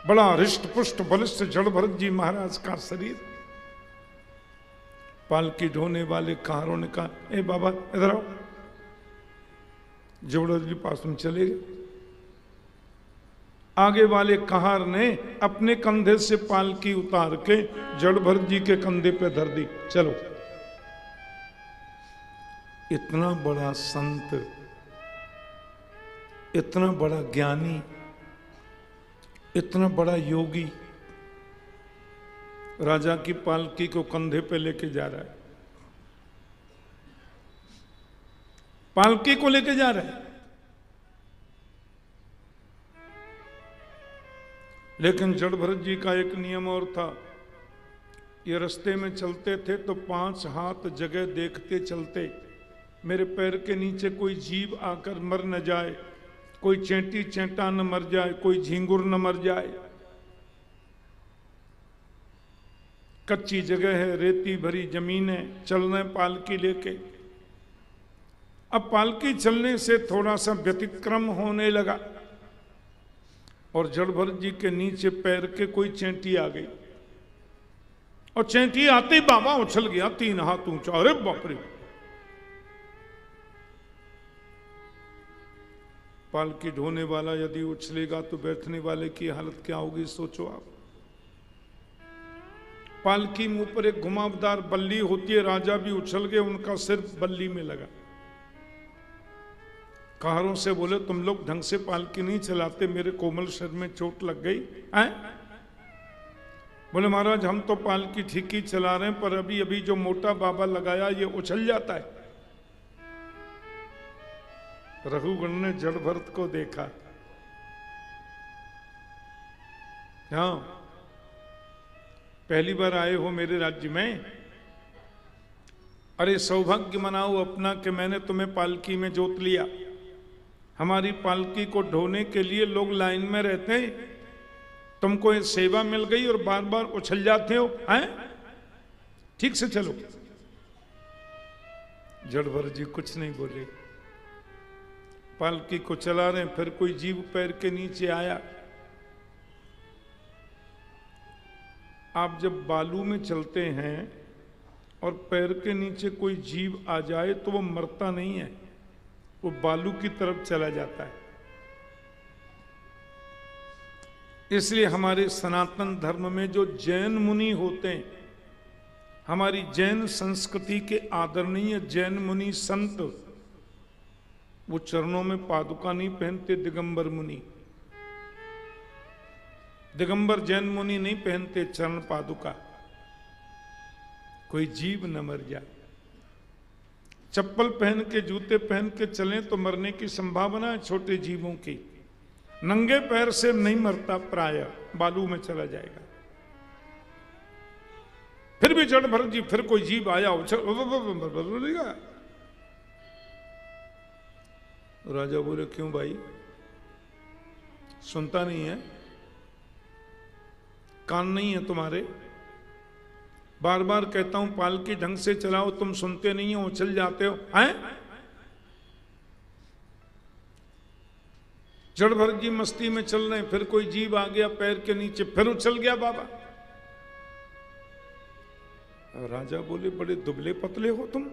बड़ा हृष्ट पुष्ट बलिष्ठ जड़ भरत जी महाराज का शरीर। पालकी ढोने वाले कहारों ने कहा, ए बाबा इधर आओ। जड़ जी पास में चले गए। आगे वाले कहार ने अपने कंधे से पालकी उतार के जड़ भरत जी के कंधे पे धर दी। चलो। इतना बड़ा संत, इतना बड़ा ज्ञानी, इतना बड़ा योगी राजा की पालकी को कंधे पे लेके जा रहा है, पालकी को लेके जा रहा है। लेकिन जड़ भरत जी का एक नियम और था, ये रास्ते में चलते थे तो 5 हाथ जगह देखते चलते, मेरे पैर के नीचे कोई जीव आकर मर न जाए, कोई चेंटी चेंटा न मर जाए, कोई झींगुर न मर जाए। कच्ची जगह है, रेती भरी जमीन है, चलना है पालकी लेके। अब पालकी चलने से थोड़ा सा व्यतिक्रम होने लगा और जड़ भरत जी के नीचे पैर के कोई चेंटी आ गई और चेंटी आते ही बाबा उछल गया 3 हाथ ऊंचा। अरे बाप रे! पालकी ढोने वाला यदि उछलेगा तो बैठने वाले की हालत क्या होगी, सोचो आप। पालकी मुंह पर एक घुमावदार बल्ली होती है, राजा भी उछल गए, उनका सिर बल्ली में लगा। कहारों से बोले, तुम लोग ढंग से पालकी नहीं चलाते, मेरे कोमल शरीर में चोट लग गई है। बोले महाराज हम तो पालकी ठीक ही चला रहे हैं, पर अभी अभी जो मोटा बाबा लगाया ये उछल जाता है। रघुगण ने जड़ भरत को देखा। हाँ, पहली बार आए हो मेरे राज्य में, अरे सौभाग्य मनाओ अपना कि मैंने तुम्हें पालकी में जोत लिया। हमारी पालकी को ढोने के लिए लोग लाइन में रहते हैं, तुमको ये सेवा मिल गई और बार बार उछल जाते हो, हैं? ठीक से चलो। जड़ भरत जी कुछ नहीं बोले, पालकी को चला रहे। फिर कोई जीव पैर के नीचे आया। आप जब बालू में चलते हैं और पैर के नीचे कोई जीव आ जाए तो वो मरता नहीं है, वो बालू की तरफ चला जाता है। इसलिए हमारे सनातन धर्म में जो जैन मुनि होते हैं, हमारी जैन संस्कृति के आदरणीय जैन मुनि संत, वो चरणों में पादुका नहीं पहनते। दिगंबर मुनि, दिगंबर जैन मुनि नहीं पहनते चरण पादुका। कोई जीव न मर जाए। चप्पल पहन के, जूते पहन के चलें तो मरने की संभावना है छोटे जीवों की। नंगे पैर से नहीं मरता, प्राय बालू में चला जाएगा। फिर भी जड़ भरत जी, फिर कोई जीव आया उछल। राजा बोले, क्यों भाई, सुनता नहीं है? कान नहीं है तुम्हारे? बार बार कहता हूं पालकी ढंग से चलाओ, तुम सुनते नहीं हो, उछल जाते हो, हैं? जड़ भरत जी मस्ती में चल रहे, फिर कोई जीव आ गया पैर के नीचे, फिर उछल गया बाबा। राजा बोले, बड़े दुबले पतले हो तुम,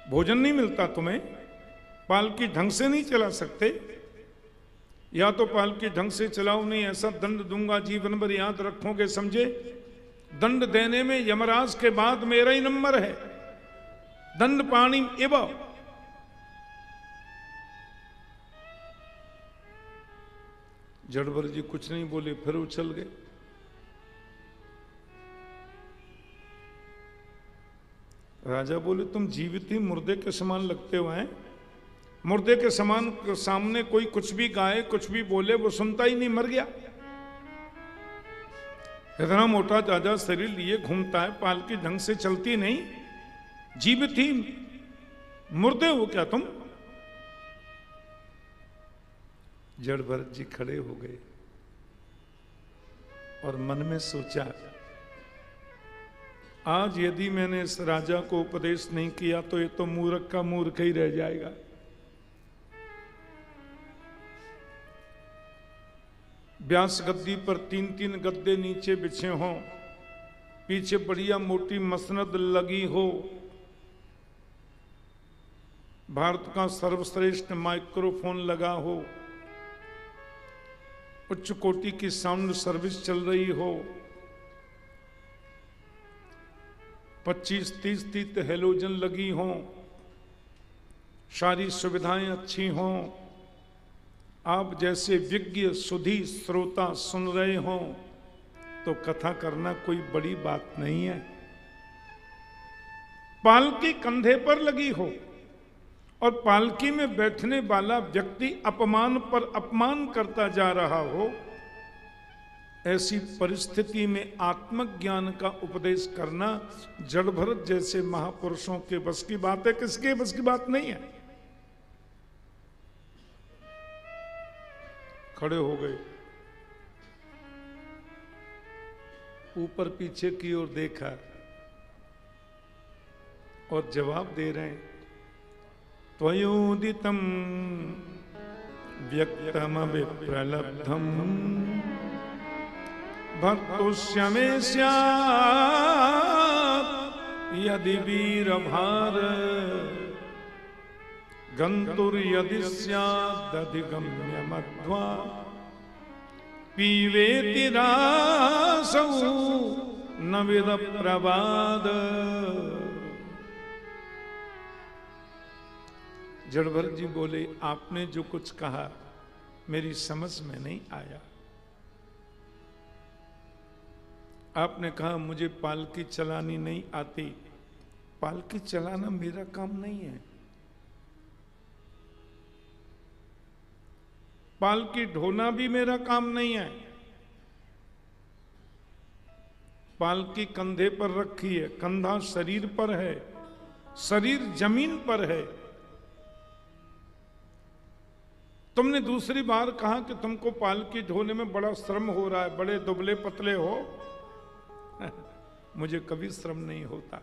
भोजन नहीं मिलता तुम्हें, पालकी ढंग से नहीं चला सकते? या तो पालकी ढंग से चलाओ, नहीं ऐसा दंड दूंगा जीवन भर याद रखोगे, समझे? दंड देने में यमराज के बाद मेरा ही नंबर है। दंड पाणी एव। जड़ भरत जी कुछ नहीं बोले, फिर उछल गए। राजा बोले, तुम जीवित ही मुर्दे के समान लगते हो हैं? मुर्दे के समान सामने कोई कुछ भी गाए, कुछ भी बोले, वो सुनता ही नहीं, मर गया। इतना मोटा ताजा शरीर लिए घूमता है, पालकी ढंग से चलती नहीं, जीवित ही मुर्दे हो क्या तुम? जड़ भरत जी खड़े हो गए और मन में सोचा, आज यदि मैंने इस राजा को उपदेश नहीं किया तो ये तो मूर्ख का मूर्ख ही रह जाएगा। व्यास गद्दी पर 3-3 गद्दे नीचे बिछे हों, पीछे बढ़िया मोटी मसनद लगी हो, भारत का सर्वश्रेष्ठ माइक्रोफोन लगा हो, उच्च कोटि की साउंड सर्विस चल रही हो, 25-30 हेलोजन लगी हों, सारी सुविधाएं अच्छी हों, आप जैसे विज्ञ सुधी श्रोता सुन रहे हों, तो कथा करना कोई बड़ी बात नहीं है। पालकी कंधे पर लगी हो और पालकी में बैठने वाला व्यक्ति अपमान पर अपमान करता जा रहा हो, ऐसी परिस्थिति में आत्मज्ञान का उपदेश करना जड़ भरत जैसे महापुरुषों के बस की बात है, किसके बस की बात नहीं है। खड़े हो गए, ऊपर पीछे की ओर देखा और जवाब दे रहे हैं, त्वयोदितं व्यक्तमविप्रलब्धं भक्तुष्यमे स्यात् यदि वीरभार गन्तुर्यदि स्यादधिगम्यमध्वा पीवेति रासौ न विदप्रवाद। जड़भरत जी बोले, आपने जो कुछ कहा मेरी समझ में नहीं आया। आपने कहा मुझे पालकी चलानी नहीं आती। पालकी चलाना मेरा काम नहीं है। पालकी ढोना भी मेरा काम नहीं है। पालकी कंधे पर रखी है, कंधा शरीर पर है, शरीर जमीन पर है। तुमने दूसरी बार कहा कि तुमको पालकी ढोने में बड़ा श्रम हो रहा है, बड़े दुबले पतले हो। मुझे कभी श्रम नहीं होता।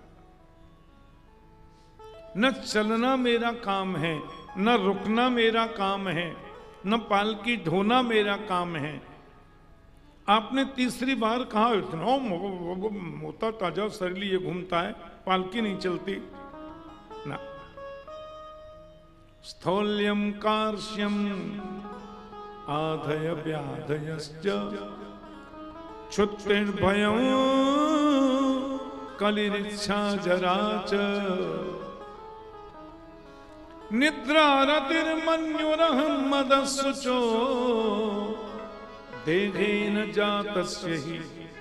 न चलना मेरा काम है, न रुकना मेरा काम है, न पालकी ढोना मेरा काम है। आपने तीसरी बार कहा इतना मोटा ताजा शरीर ये घूमता है, पालकी नहीं चलती ना। स्थौल्यम कार्श्यम आधय व्याधयश्च क्षुत्तिर्भयं कलिरिच्छा जराच निद्रारतिर्मन्युरहं मदस्सुचो देहेन जातस्य हि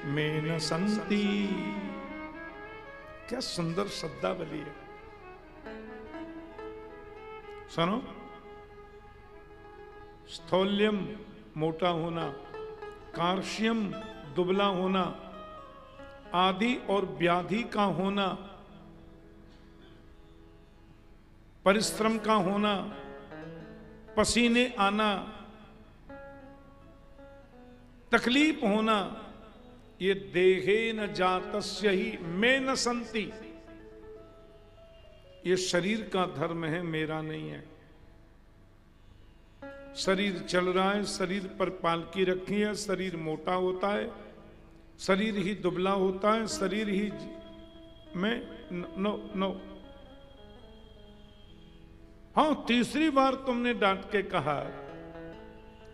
मे न सन्ति। क्या सुंदर शब्दावली है। सुनो, स्थौल्यम मोटा होना, कार्श्यम दुबला होना, आदि और व्याधि का होना, परिश्रम का होना, पसीने आना, तकलीफ होना, ये देहेन जातस्य ही मे न संति। ये शरीर का धर्म है, मेरा नहीं है। शरीर चल रहा है, शरीर पर पालकी रखी है, शरीर मोटा होता है, शरीर ही दुबला होता है, शरीर ही में नो। हाँ, तीसरी बार तुमने डांट के कहा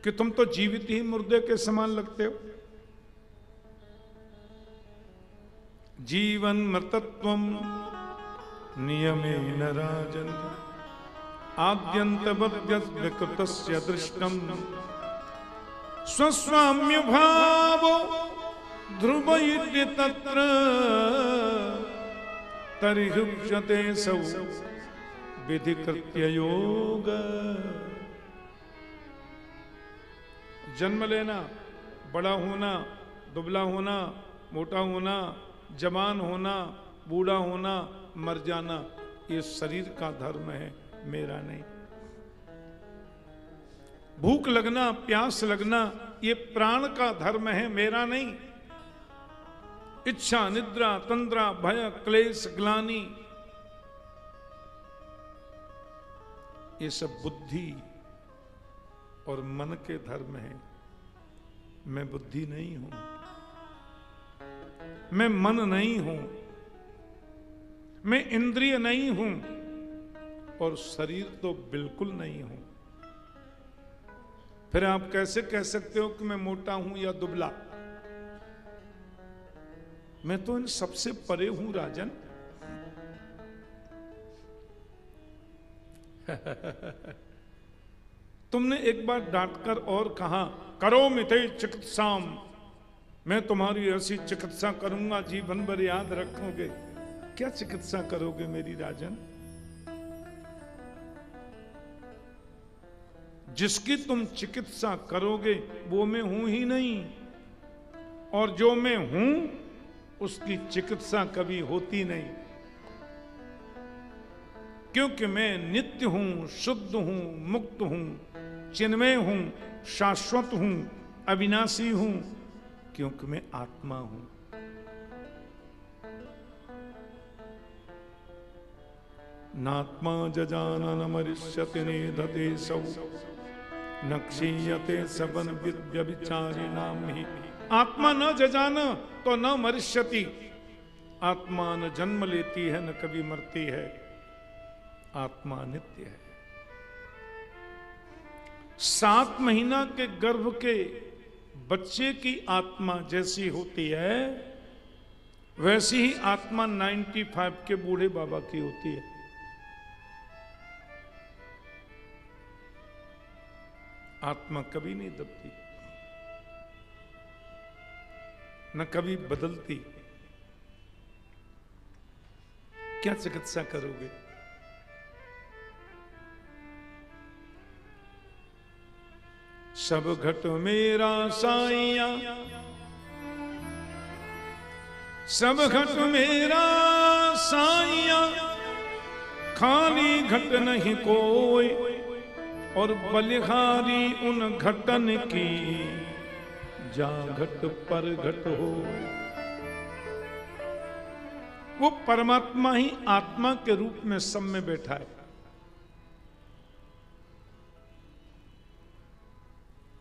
कि तुम तो जीवित ही मुर्दे के समान लगते हो। जीवन मृतत्वम नियमेन राजन आद्यन्तवद्यकृतस्य दृष्टम स्वस्वाम्य भावो ध्रुव इति तत्र तरिहुच्यते सौ विधिकृत्य योग। जन्म लेना, बड़ा होना, दुबला होना, मोटा होना, जवान होना, बूढ़ा होना, मर जाना, ये शरीर का धर्म है, मेरा नहीं। भूख लगना, प्यास लगना, ये प्राण का धर्म है, मेरा नहीं। इच्छा, निद्रा, तंद्रा, भय, क्लेश, ग्लानि, ये सब बुद्धि और मन के धर्म है। मैं बुद्धि नहीं हूं, मैं मन नहीं हूं, मैं इंद्रिय नहीं हूं और शरीर तो बिल्कुल नहीं हूं। फिर आप कैसे कह सकते हो कि मैं मोटा हूं या दुबला? मैं तो इन सबसे परे हूं राजन। तुमने एक बार डांटकर और कहा, करो मिते चिकित्साम, मैं तुम्हारी ऐसी चिकित्सा करूंगा जीवन भर याद रखोगे। क्या चिकित्सा करोगे मेरी राजन? जिसकी तुम चिकित्सा करोगे वो मैं हूं ही नहीं, और जो मैं हूं उसकी चिकित्सा कभी होती नहीं, क्योंकि मैं नित्य हूं, शुद्ध हूं, मुक्त हूं, चिन्मय हूं, शाश्वत हूं, अविनाशी हूं, क्योंकि मैं आत्मा हूं। नात्मा जजानन मरिष्यति निधते सौ, न क्षीयते सबन व्यभिचारिणाम ही। आत्मा न जजान तो न मरिष्यति। आत्मा न जन्म लेती है, न कभी मरती है। आत्मा नित्य है। 7 महीना के गर्भ के बच्चे की आत्मा जैसी होती है, वैसी ही आत्मा 95 के बूढ़े बाबा की होती है। आत्मा कभी नहीं दबती, न कभी बदलती। क्या चिकित्सा करोगे? सब घट मेरा साइया, सब घट मेरा साइया, खाली घट नहीं कोई, और बलिहारी उन घटन की, जा घट पर घट हो। वो परमात्मा ही आत्मा के रूप में सब में बैठा है।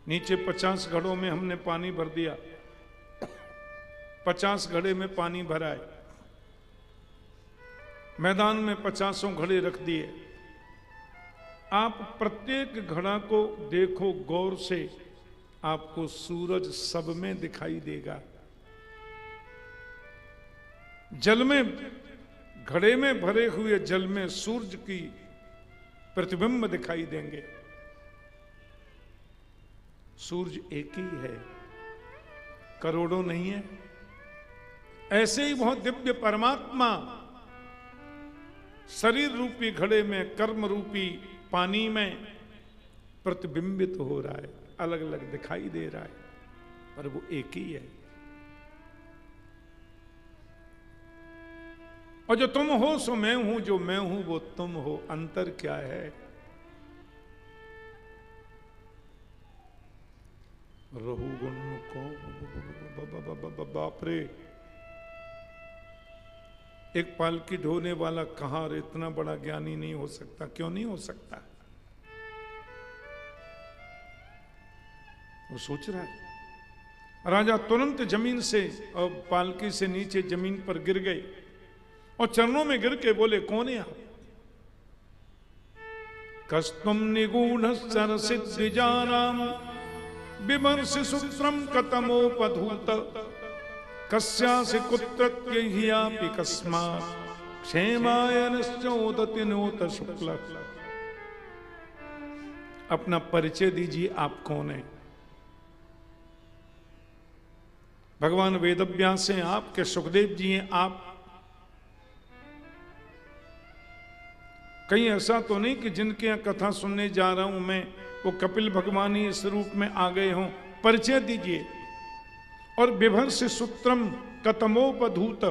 नीचे 50 घड़ों में हमने पानी भर दिया, 50 घड़े में पानी भरा है। मैदान में 50 घड़े रख दिए। आप प्रत्येक घड़ा को देखो गौर से, आपको सूरज सब में दिखाई देगा। जल में, घड़े में भरे हुए जल में सूरज की प्रतिबिंब दिखाई देंगे। सूरज एक ही है, करोड़ों नहीं है। ऐसे ही बहुत दिव्य परमात्मा शरीर रूपी घड़े में, कर्म रूपी पानी में प्रतिबिंबित हो रहा है, अलग अलग दिखाई दे रहा है, पर वो एक ही है। और जो तुम हो सो मैं हूं, जो मैं हूं वो तुम हो। अंतर क्या है? रहुगुण को बाप रे, एक पालकी ढोने वाला कहां इतना बड़ा ज्ञानी नहीं हो सकता? क्यों नहीं हो सकता? वो सोच रहा है। राजा तुरंत जमीन से और पालकी से नीचे जमीन पर गिर गए और चरणों में गिर के बोले, कौन है आप? कस्तुम निगूढ़ सर सिद्धिजानाम विमर्श सूत्रम कतमोपधूत, कस्यासि कुत्रत्यह्यापि कस्मात् क्षेमाय निश्चोदति नोत शुक्ल। अपना परिचय दीजिए, आप कौन हैं? भगवान वेदव्यास हैं आप, के सुखदेव जी हैं आप? कहीं ऐसा तो नहीं कि जिनके यहां कथा सुनने जा रहा हूं मैं, वो कपिल भगवान ही इस रूप में आ गए हों? परिचय दीजिए। और विभर्ष सूत्रम कतमोपधूत,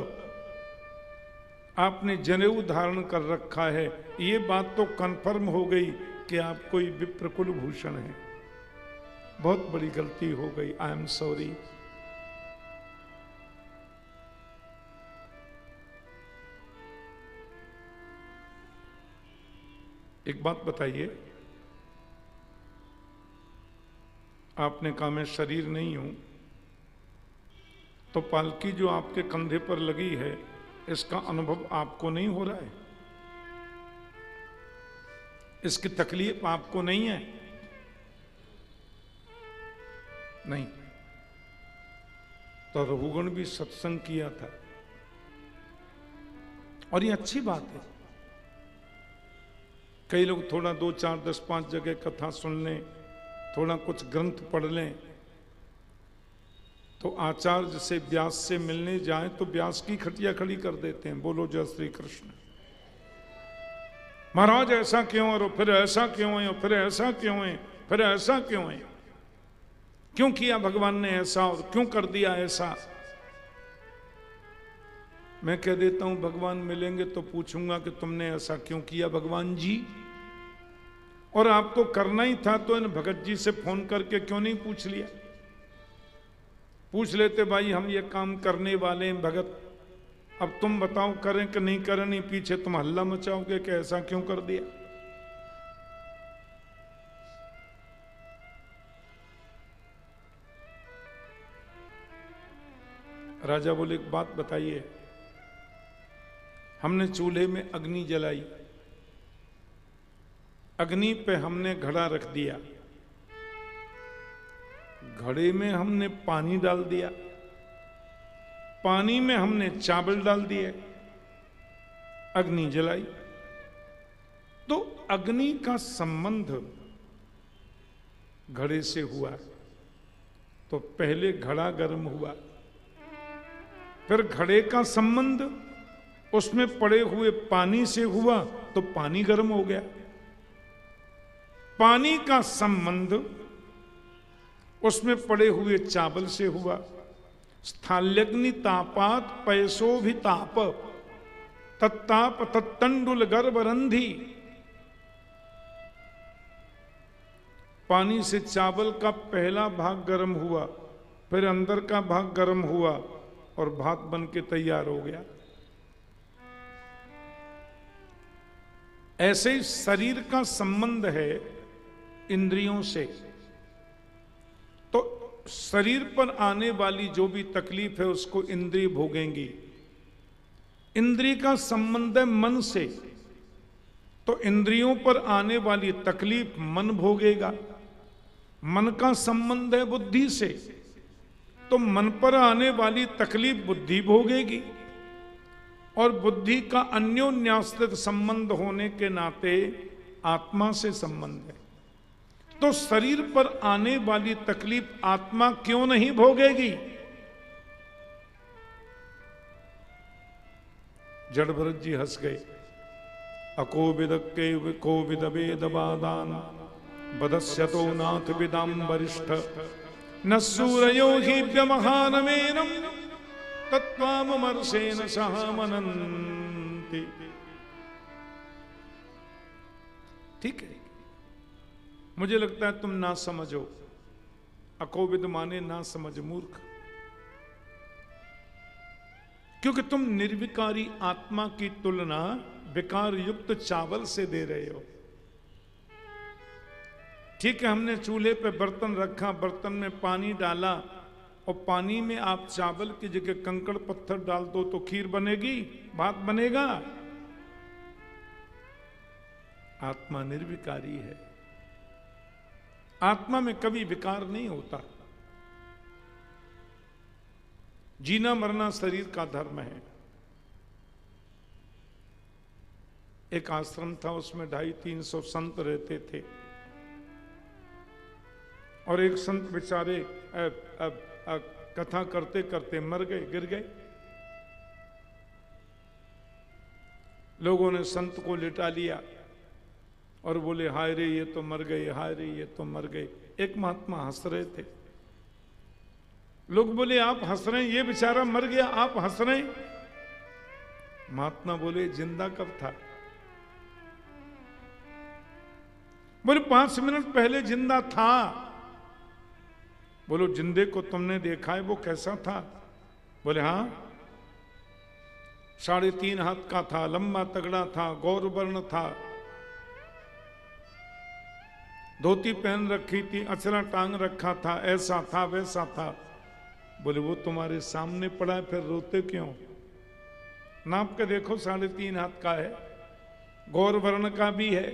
आपने जनेऊ धारण कर रखा है, ये बात तो कंफर्म हो गई कि आप कोई विप्रकुल भूषण है। बहुत बड़ी गलती हो गई, आई एम सॉरी। एक बात बताइए, आपने कहा मैं शरीर नहीं हूं, तो पालकी जो आपके कंधे पर लगी है इसका अनुभव आपको नहीं हो रहा है? इसकी तकलीफ आपको नहीं है? नहीं। तो रघुगण भी सत्संग किया था, और ये अच्छी बात है। कई लोग थोड़ा 2, 4, 10, 5 जगह कथा सुन लें, थोड़ा कुछ ग्रंथ पढ़ लें, तो आचार्य से व्यास से मिलने जाएं तो व्यास की खटिया खड़ी कर देते हैं। बोलो जय श्री कृष्ण। महाराज ऐसा क्यों, और फिर ऐसा क्यों है, और फिर ऐसा क्यों है, फिर ऐसा क्यों है, क्यों किया भगवान ने ऐसा, और क्यों कर दिया ऐसा। मैं कह देता हूं भगवान मिलेंगे तो पूछूंगा कि तुमने ऐसा क्यों किया भगवान जी, और आपको करना ही था तो इन भगत जी से फोन करके क्यों नहीं पूछ लिया? पूछ लेते भाई हम ये काम करने वाले हैं भगत, अब तुम बताओ करें कि नहीं करें, नहीं पीछे तुम हल्ला मचाओगे कि ऐसा क्यों कर दिया। राजा बोले एक बात बताइए, हमने चूल्हे में अग्नि जलाई, अग्नि पे हमने घड़ा रख दिया, घड़े में हमने पानी डाल दिया, पानी में हमने चावल डाल दिए, अग्नि जलाई। तो अग्नि का संबंध घड़े से हुआ, तो पहले घड़ा गर्म हुआ, फिर घड़े का संबंध उसमें पड़े हुए पानी से हुआ तो पानी गर्म हो गया, पानी का संबंध उसमें पड़े हुए चावल से हुआ। स्थाल्यग्नि तापात पैसो भी ताप, तत्ताप तत्तंडुल गर्भरंधी। पानी से चावल का पहला भाग गर्म हुआ, फिर अंदर का भाग गर्म हुआ और भात बन के तैयार हो गया। ऐसे ही शरीर का संबंध है इंद्रियों से, तो शरीर पर आने वाली जो भी तकलीफ है उसको इंद्रिय भोगेंगी। इंद्रिय का संबंध है मन से, तो इंद्रियों पर आने वाली तकलीफ मन भोगेगा। मन का संबंध है बुद्धि से, तो मन पर आने वाली तकलीफ बुद्धि भोगेगी। और बुद्धि का अन्योन्याश्रित संबंध होने के नाते आत्मा से संबंध है, तो शरीर पर आने वाली तकलीफ आत्मा क्यों नहीं भोगेगी? जड़ भरत जी हंस गए। अकोविद कोविद वेद बादान बदस्यतो नाथ विदाम वरिष्ठ न सूरयो ही व्यमहानमेनम तत्वामर्षेन सह मनन्ति। ठीक है, मुझे लगता है तुम ना समझो। अकोविद माने ना समझ, मूर्ख, क्योंकि तुम निर्विकारी आत्मा की तुलना विकार युक्त चावल से दे रहे हो। ठीक है, हमने चूल्हे पे बर्तन रखा, बर्तन में पानी डाला, और पानी में आप चावल की जगह कंकड़ पत्थर डाल दो तो खीर बनेगी, भात बनेगा? आत्मा निर्विकारी है, आत्मा में कभी विकार नहीं होता। जीना मरना शरीर का धर्म है। एक आश्रम था, उसमें 250-300 संत रहते थे, और एक संत बेचारे कथा करते करते मर गए, गिर गए। लोगों ने संत को लिटा लिया और बोले हाय रे ये तो मर गए, हाय रे ये तो मर गए। एक महात्मा हंस रहे थे। लोग बोले आप हंस रहे हैं, ये बेचारा मर गया, आप हंस रहे हैं? महात्मा बोले जिंदा कब था? बोले 5 मिनट पहले जिंदा था। बोलो जिंदे को तुमने देखा है, वो कैसा था? बोले हाँ, 3.5 हाथ का था, लंबा तगड़ा था, गौर वर्ण था, धोती पहन रखी थी, अचरा टांग रखा था, ऐसा था वैसा था। बोले वो तुम्हारे सामने पड़ा है, फिर रोते क्यों? नाप के देखो 3.5 हाथ का है, गौर वर्ण का भी है,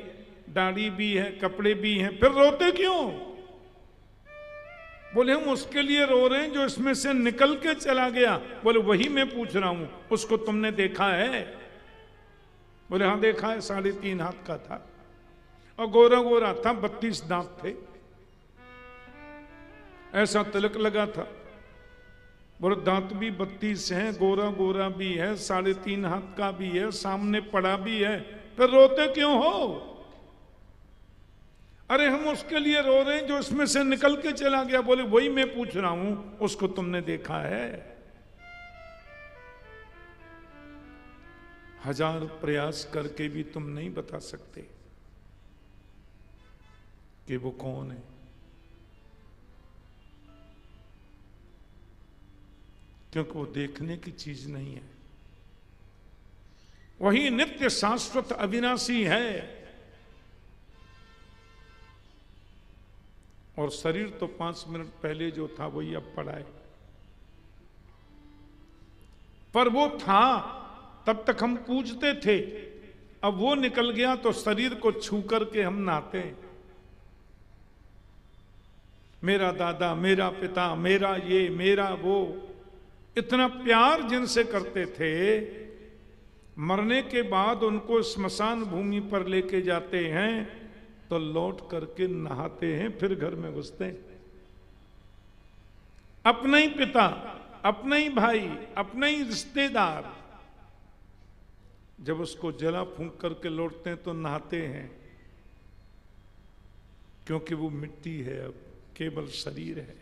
दाढ़ी भी है, कपड़े भी हैं, फिर रोते क्यों? बोले हम उसके लिए रो रहे हैं जो इसमें से निकल के चला गया। बोले वही मैं पूछ रहा हूं, उसको तुमने देखा है? बोले हाँ देखा है, 3.5 हाथ का था और गोरा गोरा था, 32 दांत थे, ऐसा तिलक लगा था। बोले दांत भी 32 हैं, गोरा गोरा भी है, 3.5 हाथ का भी है, सामने पड़ा भी है, फिर रोते क्यों हो? अरे हम उसके लिए रो रहे हैं जो इसमें से निकल के चला गया। बोले वही मैं पूछ रहा हूं, उसको तुमने देखा है? 1000 प्रयास करके भी तुम नहीं बता सकते कि वो कौन है, क्योंकि वो देखने की चीज नहीं है। वही नित्य शाश्वत अविनाशी है। और शरीर तो 5 मिनट पहले जो था वही अब पड़ा है, पर वो था तब तक हम पूजते थे, अब वो निकल गया तो शरीर को छू करके हम नहाते हैं। मेरा दादा, मेरा पिता, मेरा ये, मेरा वो, इतना प्यार जिनसे करते थे, मरने के बाद उनको स्मशान भूमि पर लेके जाते हैं तो लौट करके नहाते हैं, फिर घर में घुसते हैं। अपना ही पिता, अपना ही भाई, अपना ही रिश्तेदार जब उसको जला फूंक करके लौटते हैं तो नहाते हैं, क्योंकि वो मिट्टी है, अब केवल शरीर है।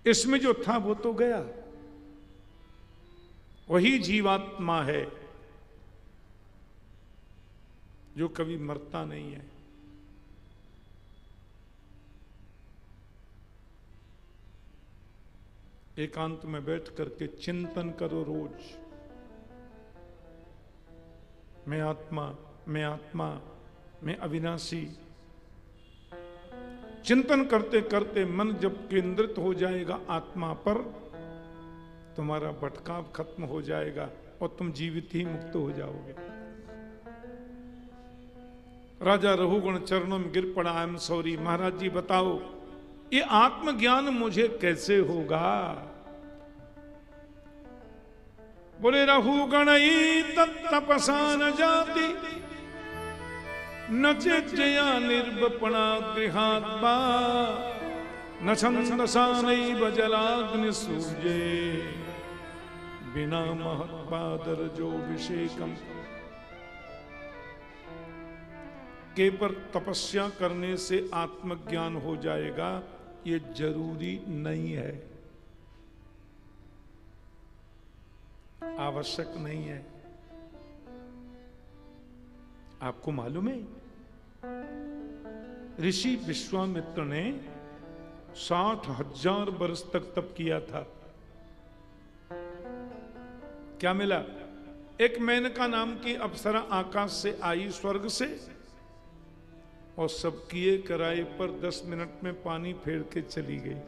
इसमें जो था वो तो गया, वही जीवात्मा है जो कभी मरता नहीं है। एकांत में बैठ करके चिंतन करो रोज, मैं आत्मा, मैं आत्मा, मैं अविनाशी। चिंतन करते करते मन जब केंद्रित हो जाएगा आत्मा पर, तुम्हारा भटकाव खत्म हो जाएगा और तुम जीवित ही मुक्त हो जाओगे। राजा रघुगण चरणों में गिर पड़ा, आई एम सॉरी। महाराज जी बताओ ये आत्मज्ञान मुझे कैसे होगा? बोले रघुगण तपसा न जाति, न चेज्जया निर्वपणा गृहात्मा, न छंदसा नैव जलाग्नि सूर्ये, बिना महत्पादर जो विषेकम। केवल तपस्या करने से आत्मज्ञान हो जाएगा ये जरूरी नहीं है, आवश्यक नहीं है। आपको मालूम है ऋषि विश्वामित्र ने 60,000 वर्ष तक तप किया था। क्या मिला? एक मेनका नाम की अप्सरा आकाश से आई, स्वर्ग से, और सब किए कराए पर 10 मिनट में पानी फेर के चली गई।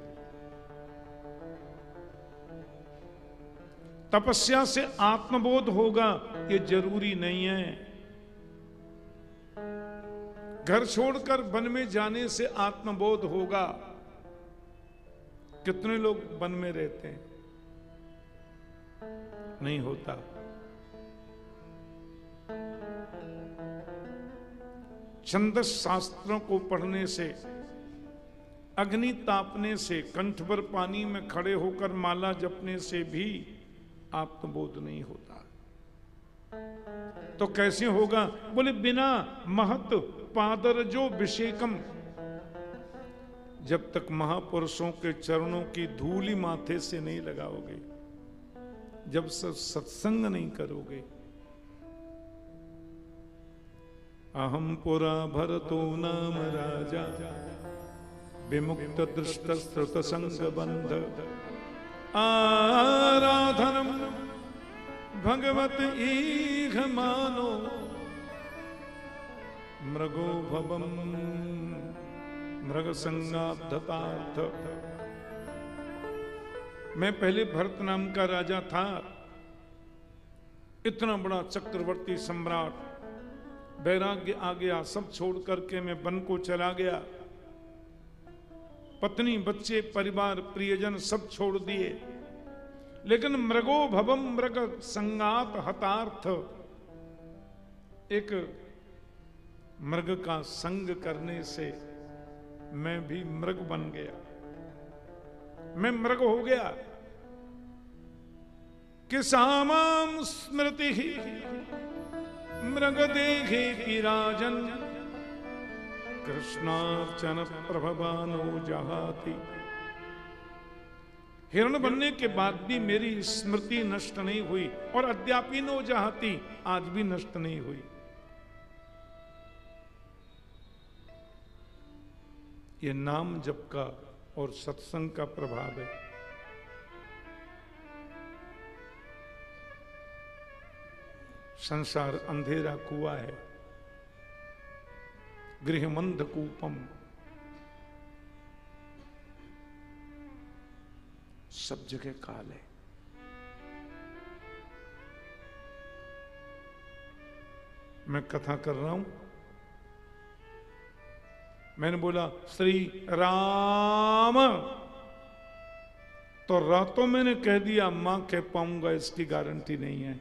तपस्या से आत्मबोध होगा ये जरूरी नहीं है। घर छोड़कर वन में जाने से आत्मबोध होगा। कितने लोग वन में रहते हैं? नहीं होता। छंदस शास्त्रों को पढ़ने से, अग्नि तापने से, कंठ पर पानी में खड़े होकर माला जपने से भी आत्मबोध नहीं होता। तो कैसे होगा? बोले बिना महत पादर जो विषेकम। जब तक महापुरुषों के चरणों की धूली माथे से नहीं लगाओगे, जब सत्संग नहीं करोगे। अहम पुरा भरतो नाम राजा, विमुक्त दृष्ट श्रुत संग बंध, आराधनम भगवत ईह मानो, मृगो भवम मृग संगाब्धतार्थ। मैं पहले भरत नाम का राजा था, इतना बड़ा चक्रवर्ती सम्राट, वैराग्य आ गया, सब छोड़ करके मैं वन को चला गया, पत्नी बच्चे परिवार प्रियजन सब छोड़ दिए, लेकिन मृगो भवम मृग संगात हतार्थ, एक मृग का संग करने से मैं भी मृग बन गया, मैं मृग हो गया। कि सामाम स्मृति ही मृग देहे की राजन कृष्णार्चन प्रभवानो जहाती। हिरण बनने के बाद भी मेरी स्मृति नष्ट नहीं हुई और अद्यापि नो जहाती, आज भी नष्ट नहीं हुई। ये नाम जप का और सत्संग का प्रभाव है। संसार अंधेरा कुआं है, गृहमंध कूपम, सब जगह काल है। मैं कथा कर रहा हूं, मैंने बोला श्री राम, तो रातों मैंने कह दिया, मां कह पाऊंगा इसकी गारंटी नहीं है।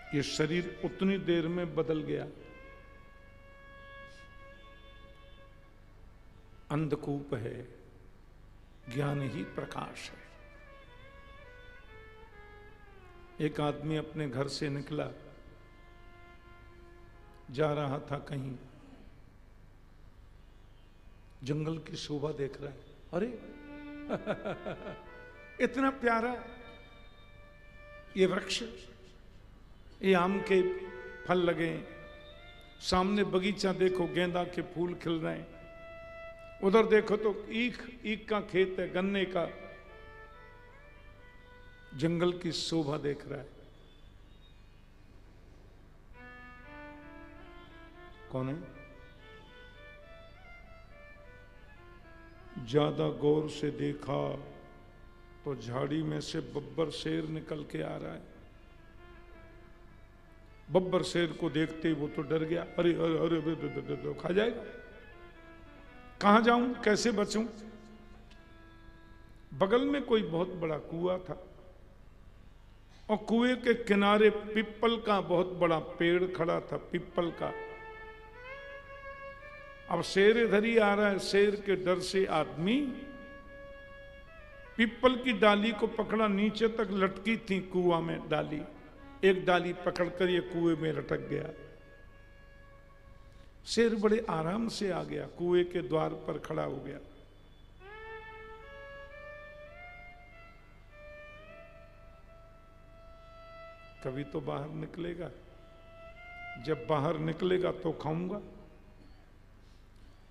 ये शरीर उतनी देर में बदल गया। अंधकूप है, ज्ञान ही प्रकाश है। एक आदमी अपने घर से निकला, जा रहा था कहीं, जंगल की शोभा देख रहा है, अरे इतना प्यारा ये वृक्ष, ये आम के फल लगे, सामने बगीचा देखो गेंदा के फूल खिल रहे हैं, उधर देखो तो ईख का खेत है, गन्ने का, जंगल की शोभा देख रहा है। कौन है? ज्यादा गौर से देखा तो झाड़ी में से बब्बर शेर निकल के आ रहा है। बब्बर शेर को देखते ही वो तो डर गया, अरे अरे अरे, अरे खा जाएगा, कहां जाऊं, कैसे बचूं। बगल में कोई बहुत बड़ा कुआं था और कुएं के किनारे पीपल का बहुत बड़ा पेड़ खड़ा था, पीपल का। अब शेर इधर ही आ रहा है, शेर के डर से आदमी पीपल की डाली को पकड़ा, नीचे तक लटकी थी कुआं में डाली, एक डाली पकड़कर ये कुएं में लटक गया। शेर बड़े आराम से आ गया, कुएं के द्वार पर खड़ा हो गया। कभी तो बाहर निकलेगा, जब बाहर निकलेगा तो खाऊंगा।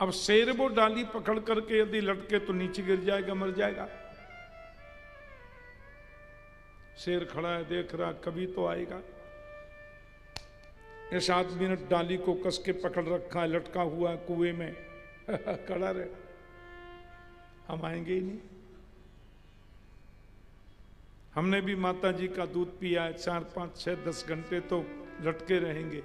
अब शेर वो डाली पकड़ करके यदि लटके तो नीचे गिर जाएगा, मर जाएगा। शेर खड़ा है, देख रहा, कभी तो आएगा। इस आदमी ने डाली को कस के पकड़ रखा है, लटका हुआ है कुएं में खड़ा रहे, हम आएंगे ही नहीं। हमने भी माता जी का दूध पिया है, 4, 5, 6, 10 घंटे तो लटके रहेंगे।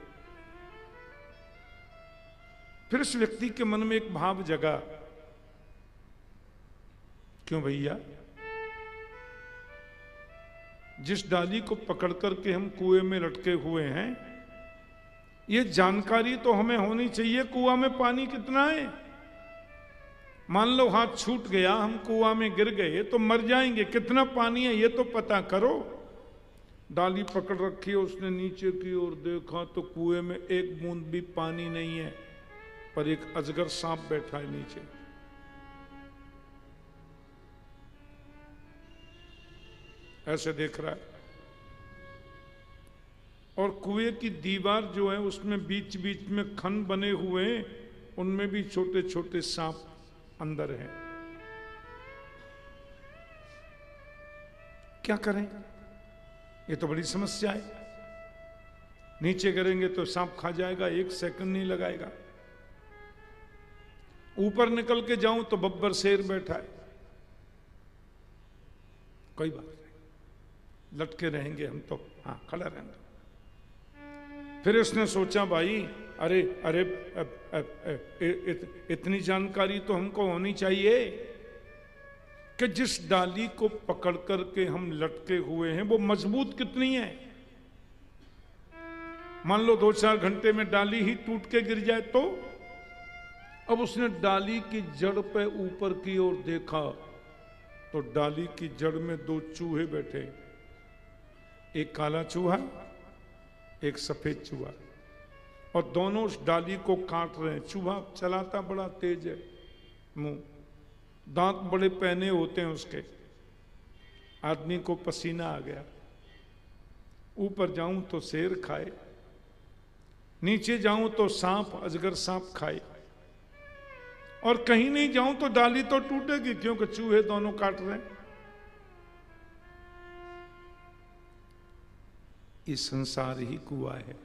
फिर उस व्यक्ति के मन में एक भाव जगा, क्यों भैया, जिस डाली को पकड़ करके हम कुएं में लटके हुए हैं, ये जानकारी तो हमें होनी चाहिए कुआं में पानी कितना है। मान लो हाथ छूट गया, हम कुआं में गिर गए तो मर जाएंगे, कितना पानी है ये तो पता करो। डाली पकड़ रखी है उसने, नीचे की ओर देखा तो कुएं में एक बूंद भी पानी नहीं है, पर एक अजगर सांप बैठा है नीचे। ऐसे देख रहा है, और कुएं की दीवार जो है उसमें बीच बीच में खन बने हुए हैं, उनमें भी छोटे छोटे सांप अंदर हैं। क्या करें, ये तो बड़ी समस्या है। नीचे करेंगे तो सांप खा जाएगा, 1 सेकंड नहीं लगाएगा। ऊपर निकल के जाऊं तो बब्बर शेर बैठा है, कोई बात नहीं, लटके रहेंगे हम तो, हाँ खड़ा रहेंगे। फिर उसने सोचा भाई अरे अरे इतनी जानकारी तो हमको होनी चाहिए कि जिस डाली को पकड़ करके हम लटके हुए हैं वो मजबूत कितनी है। मान लो 2-4 घंटे में डाली ही टूट के गिर जाए तो। अब उसने डाली की जड़ पे ऊपर की ओर देखा तो डाली की जड़ में 2 चूहे बैठे, एक काला चूहा, एक सफेद चूहा, और दोनों उस डाली को काट रहे हैं। चूहा चलाता बड़ा तेज है, मुंह, दांत बड़े पैने होते हैं उसके। आदमी को पसीना आ गया। ऊपर जाऊं तो शेर खाए, नीचे जाऊं तो सांप, अजगर सांप खाए, और कहीं नहीं जाऊं तो डाली तो टूटेगी क्योंकि चूहे दोनों काट रहे हैं। ये संसार ही कुआं है।